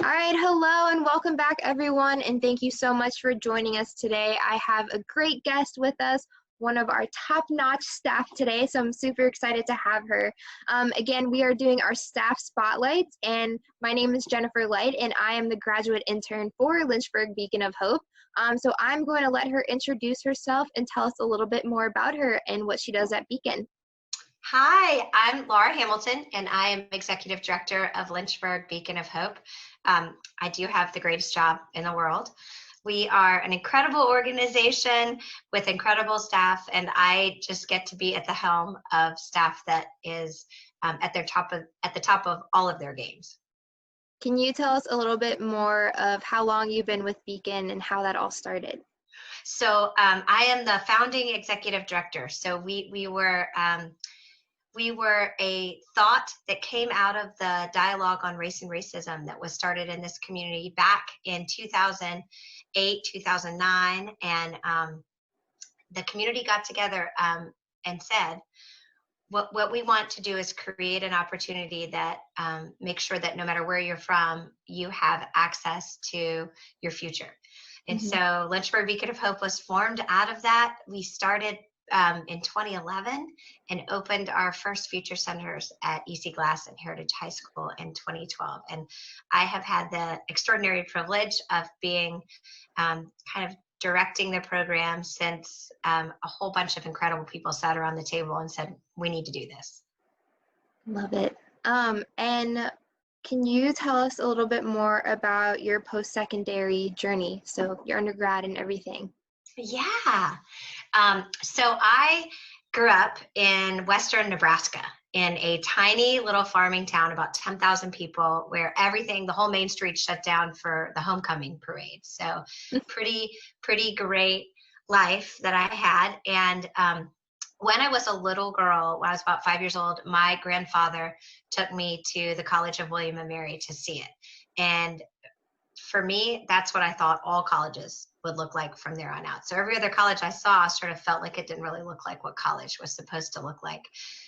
All right, hello and welcome back everyone, and thank you so much for joining us today. I have a great guest with us, one of our top-notch staff today, so I'm super excited to have her. Again, we are doing our staff spotlights, and my name is Jennifer Light, and I am the graduate intern for Lynchburg Beacon of Hope. So I'm going to let her introduce herself and tell us a little bit more about her and what she does at Beacon. Hi, I'm Laura Hamilton, and I am Executive Director of Lynchburg Beacon of Hope. I do have the greatest job in the world. We are an incredible organization with incredible staff, and I just get to be at the helm of staff that is at the top of all of their games. Can you tell us a little bit more of how long you've been with Beacon and how that all started? So I am the founding executive director. So we were a thought that came out of the dialogue on race and racism that was started in this community back in 2008, 2009. And the community got together and said, what we want to do is create an opportunity that makes sure that no matter where you're from, you have access to your future. And so Lynchburg Beacon of Hope was formed out of that. We started in 2011 and opened our first future centers at EC Glass and Heritage High School in 2012. And I have had the extraordinary privilege of being kind of directing the program since a whole bunch of incredible people sat around the table and said, we need to do this. Love it. And can you tell us a little bit more about your post-secondary journey? So your undergrad and everything. Yeah. So I grew up in Western Nebraska in a tiny little farming town, about 10,000 people, where the whole main street shut down for the homecoming parade. So pretty great life that I had. And when I was a little girl, when I was about 5 years old, my grandfather took me to the College of William and Mary to see it. And for me, that's what I thought all colleges would look like from there on out. So every other college I saw sort of felt like it didn't really look like what college was supposed to look like.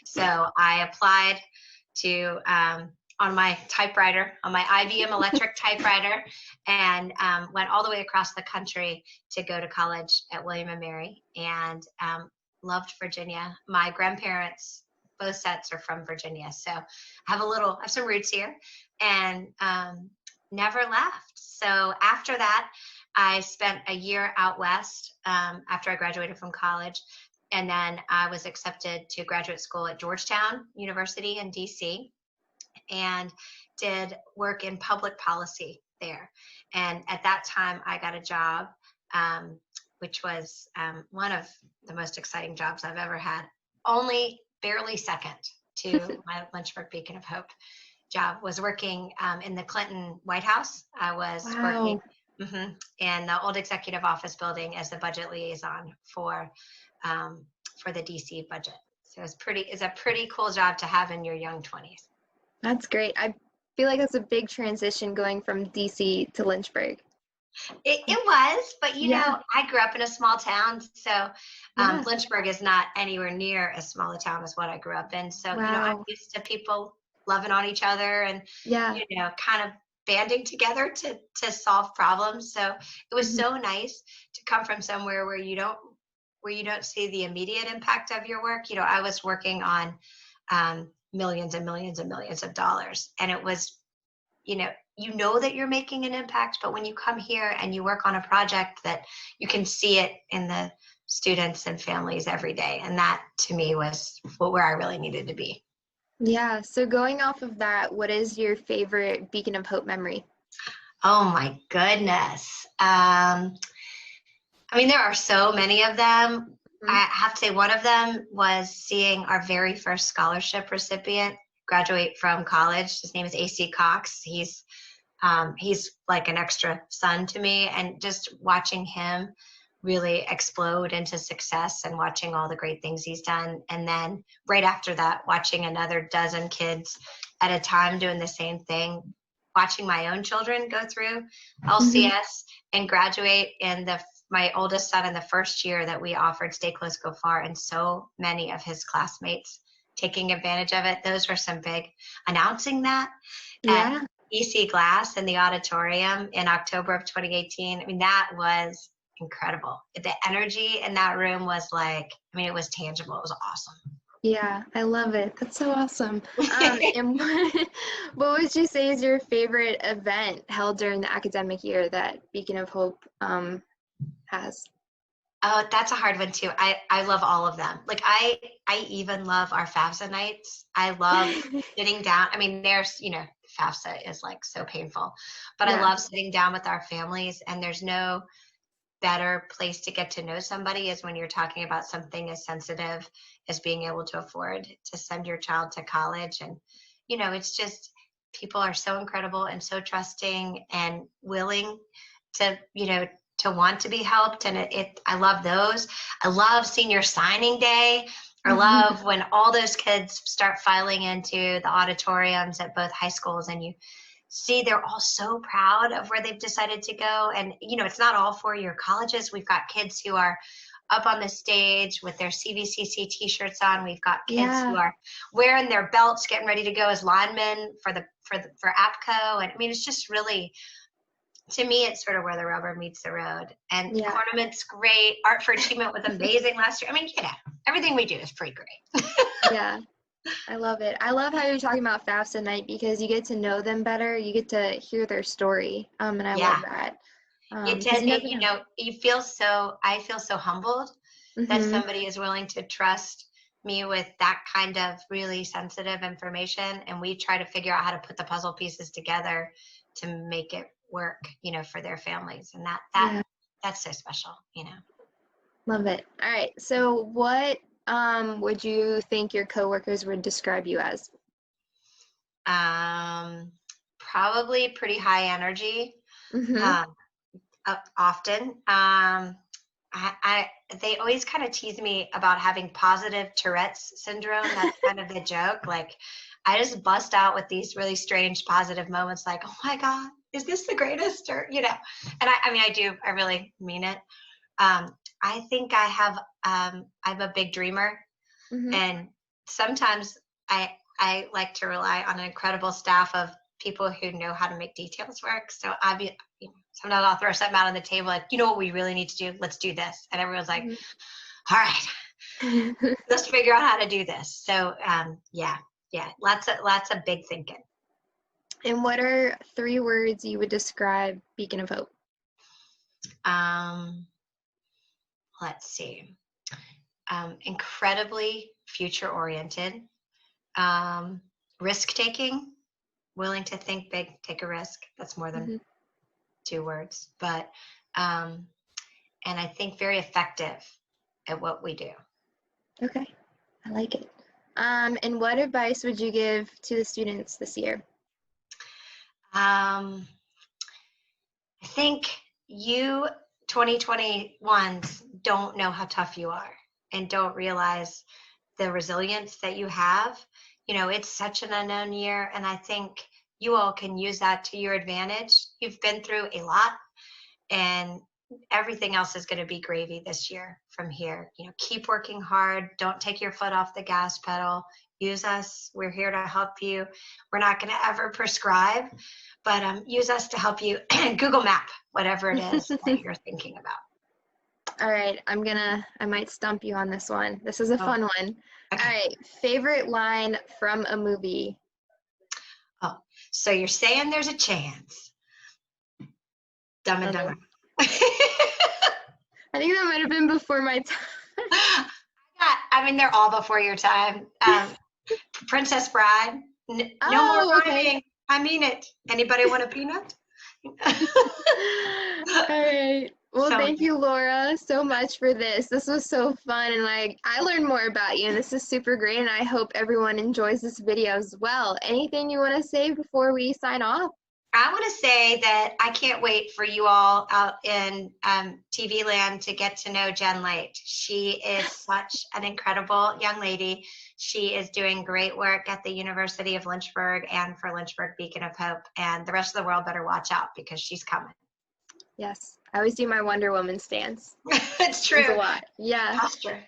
So I applied to on my typewriter, on my IBM electric typewriter, and went all the way across the country to go to college at William and Mary, and loved Virginia. My grandparents, both sets, are from Virginia, so I have some roots here, and never left. So after that, I spent a year out west after I graduated from college, and then I was accepted to graduate school at Georgetown University in DC, and did work in public policy there. And at that time, I got a job, which was one of the most exciting jobs I've ever had, only barely second to my Lynchburg Beacon of Hope job. Was working in the Clinton White House. I was working in the old executive office building as the budget liaison for the DC budget. So it's a pretty cool job to have in your young 20s. That's great. I feel like that's a big transition going from DC to Lynchburg. It was, but you know, I grew up in a small town, so Lynchburg is not anywhere near as small a town as what I grew up in. So you know, I'm used to people loving on each other and you know, kind of banding together to solve problems. So it was so nice to come from somewhere where you don't see the immediate impact of your work. You know, I was working on millions and millions and millions of dollars, and it was, you know that you're making an impact, but when you come here and you work on a project that you can see it in the students and families every day, and that to me was where I really needed to be. Yeah, so going off of that, what is your favorite Beacon of Hope memory? Oh my goodness. I mean, there are so many of them. I have to say one of them was seeing our very first scholarship recipient graduate from college. His name is AC Cox. He's like an extra son to me, and just watching him really explode into success and watching all the great things he's done. And then right after that, watching another dozen kids at a time doing the same thing, watching my own children go through LCS and graduate in my oldest son in the first year that we offered Stay Close, Go Far, and so many of his classmates taking advantage of it. Those were some big announcing that EC Glass in the auditorium in October of 2018. I mean, that was incredible. The energy in that room was like, I mean, it was tangible. It was awesome. Yeah, I love it. That's so awesome. And what would you say is your favorite event held during the academic year that Beacon of Hope has? Oh, that's a hard one too. I love all of them. Like I even love our FAFSA nights. I love sitting down. I mean, there's, FAFSA is like so painful, but I Yeah. love sitting down with our families, and there's no better place to get to know somebody is when you're talking about something as sensitive as being able to afford to send your child to college. And, it's just, people are so incredible and so trusting and willing to, to want to be helped. And I love those. I love senior signing day. I love when all those kids start filing into the auditoriums at both high schools, and you see they're all so proud of where they've decided to go. And, it's not all four-year colleges. We've got kids who are up on the stage with their CVCC t-shirts on. We've got kids who are wearing their belts, getting ready to go as linemen for APCO. And I mean, it's just really, to me, it's sort of where the rubber meets the road. And the tournament's great. Art for Achievement was amazing last year. I mean, everything we do is pretty great. Yeah. I love it. I love how you're talking about FAFSA night because you get to know them better. You get to hear their story. And I love that. You feel so, I feel so humbled that somebody is willing to trust me with that kind of really sensitive information. And we try to figure out how to put the puzzle pieces together to make it work, for their families. And that's so special, Love it. All right. So what would you think your coworkers would describe you as? Probably pretty high energy. Often. They always kind of tease me about having positive Tourette's syndrome. That's kind of the joke. Like, I just bust out with these really strange positive moments, like, oh my God, is this the greatest? Or, and I do, I really mean it. I think I'm a big dreamer, and sometimes I like to rely on an incredible staff of people who know how to make details work. So sometimes I'll throw something out on the table, like, what we really need to do? Let's do this. And everyone's like, all right, let's figure out how to do this. So lots of big thinking. And what are 3 words you would describe Beacon of Hope? Let's see. Incredibly future-oriented, risk-taking, willing to think big, take a risk. That's more than 2 words. But, and I think very effective at what we do. Okay, I like it. And what advice would you give to the students this year? I think you 2021s don't know how tough you are and don't realize the resilience that you have. It's such an unknown year, and I think you all can use that to your advantage. You've been through a lot, and everything else is going to be gravy this year from here. Keep working hard. Don't take your foot off the gas pedal. Use us. We're here to help you. We're not going to ever prescribe, but use us to help you Google Map whatever it is that you're thinking about. All right, I might stump you on this one. This is a fun one. Okay. All right, favorite line from a movie? Oh, so you're saying there's a chance. Dumb and Dumber. I think that might have been before my time. They're all before your time. Princess Bride. No more rhyming. Okay. I mean it. Anybody want a peanut? All right. Well, thank you, Laura, so much for this. This was so fun, and I learned more about you, and this is super great, and I hope everyone enjoys this video as well. Anything you want to say before we sign off? I want to say that I can't wait for you all out in TV land to get to know Jen Light. She is such an incredible young lady. She is doing great work at the University of Lynchburg and for Lynchburg Beacon of Hope. And the rest of the world better watch out because she's coming. Yes. I always do my Wonder Woman stance. It's true. It's a lot. Yeah. Posture.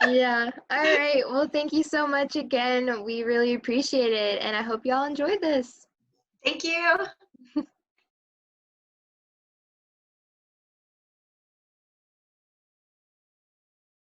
Yeah. All right. Well, thank you so much again. We really appreciate it. And I hope you all enjoyed this. Thank you.